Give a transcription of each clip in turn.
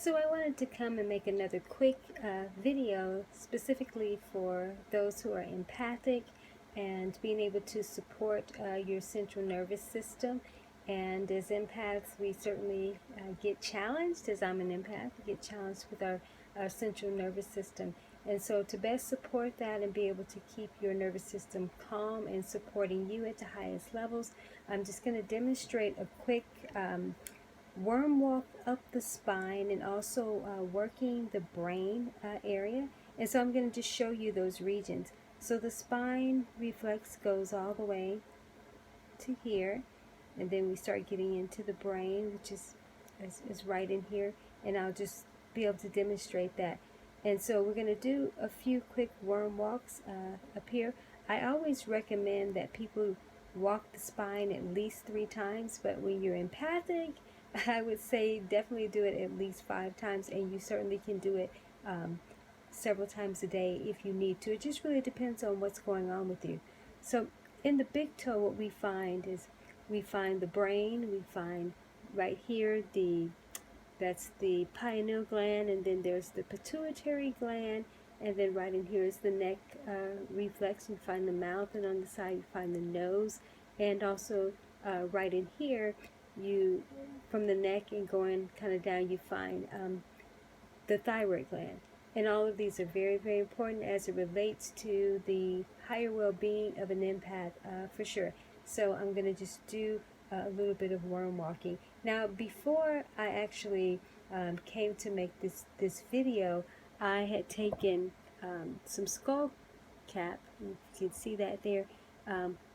So I wanted to come and make another quick video specifically for those who are empathic and being able to support your central nervous system. And as empaths, we certainly get challenged, as I'm an empath, we get challenged with our central nervous system. And so to best support that and be able to keep your nervous system calm and supporting you at the highest levels, I'm just going to demonstrate a quick worm walk up the spine and also working the brain area. And so I'm going to just show you those regions. So the spine reflex goes all the way to here, and then we start getting into the brain, which is right in here, and I'll just be able to demonstrate that. And so we're going to do a few quick worm walks up here. I always recommend that people walk the spine at least 3 times, but when you're empathic, I would say definitely do it at least 5 times, and you certainly can do it several times a day if you need to. It just really depends on what's going on with you. So in the big toe, what we find is we find the brain, we find right here that's the pineal gland, and then there's the pituitary gland, and then right in here is the neck reflex. You find the mouth, and on the side you find the nose, and also right in here, you from the neck and going kind of down, you find the thyroid gland. And all of these are very, very important as it relates to the higher well-being of an empath, for sure. So I'm going to just do a little bit of worm walking. Now, before I actually came to make this video, I had taken some skull cap. You can see that there.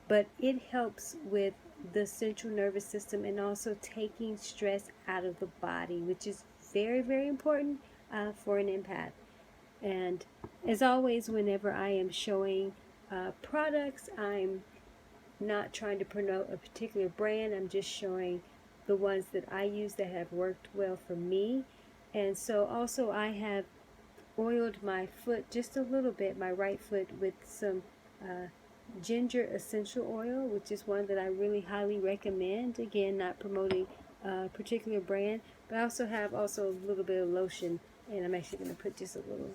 But it helps with the central nervous system and also taking stress out of the body, which is very, very important for an empath. And as always, whenever I am showing products, I'm not trying to promote a particular brand. I'm just showing the ones that I use that have worked well for me. And so also I have oiled my foot just a little bit, my right foot, with some ginger essential oil, which is one that I really highly recommend. Again, not promoting a particular brand, but I also have a little bit of lotion, and I'm actually going to put just a little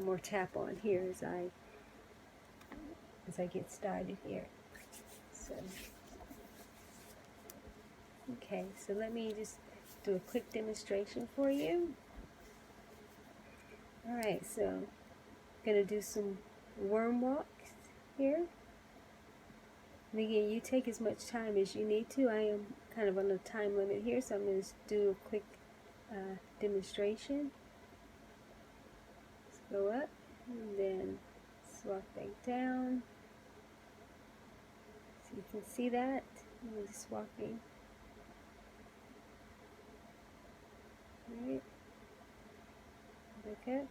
more tap on here as I get started here. So okay, so let me just do a quick demonstration for you. All right, so I'm going to do some worm walks here. And again, you take as much time as you need to. I am kind of on a time limit here, so I'm going to do a quick demonstration. Let's go up and then swap back down. So you can see that. I'm just walking. All right. Back up.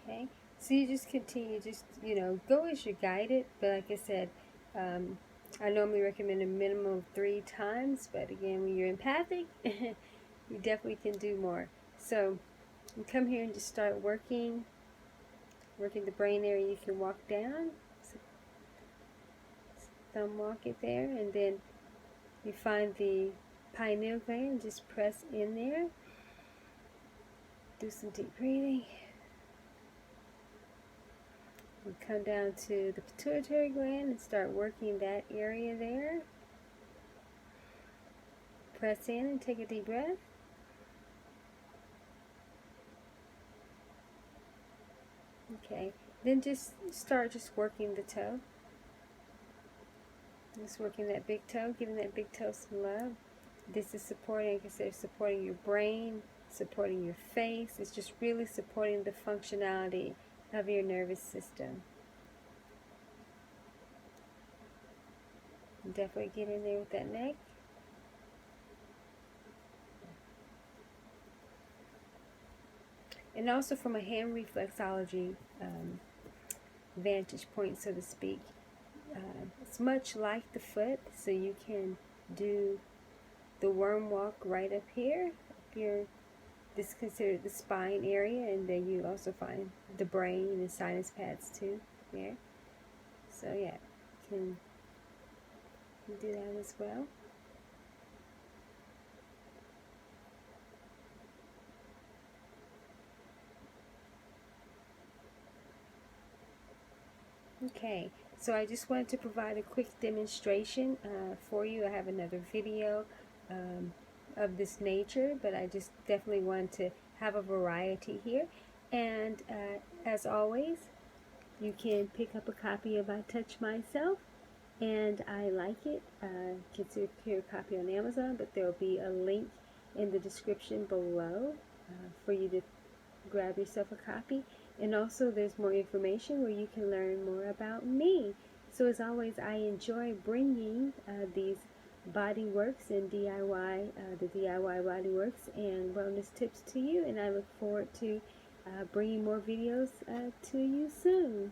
Okay, so you just continue, just, go as you're guided. But like I said, I normally recommend a minimum of 3 times. But again, when you're empathic, you definitely can do more. So you come here and just start working the brain area. You can walk down, so thumb walk it there, and then you find the pineal gland. Just press in there. Do some deep breathing. We come down to the pituitary gland and start working that area there. Press in and take a deep breath. Okay, then just start working the toe. Just working that big toe, giving that big toe some love. This is supporting, like I said, supporting your brain, supporting your face. It's just really supporting the functionality of your nervous system. Definitely get in there with that neck. And also from a hand reflexology vantage point, so to speak, it's much like the foot, so you can do the worm walk right up here. This is considered the spine area, and then you also find the brain and sinus pads too there. So yeah, you can do that as well. Okay, so I just wanted to provide a quick demonstration for you. I have another video of this nature, but I just definitely want to have a variety here. And as always, you can pick up a copy of I Touch Myself, and I like it. Get your copy on Amazon, but there will be a link in the description below for you to grab yourself a copy. And also there's more information where you can learn more about me. So as always, I enjoy bringing these body works and DIY, the DIY body works and wellness tips to you, and I look forward to bringing more videos to you soon.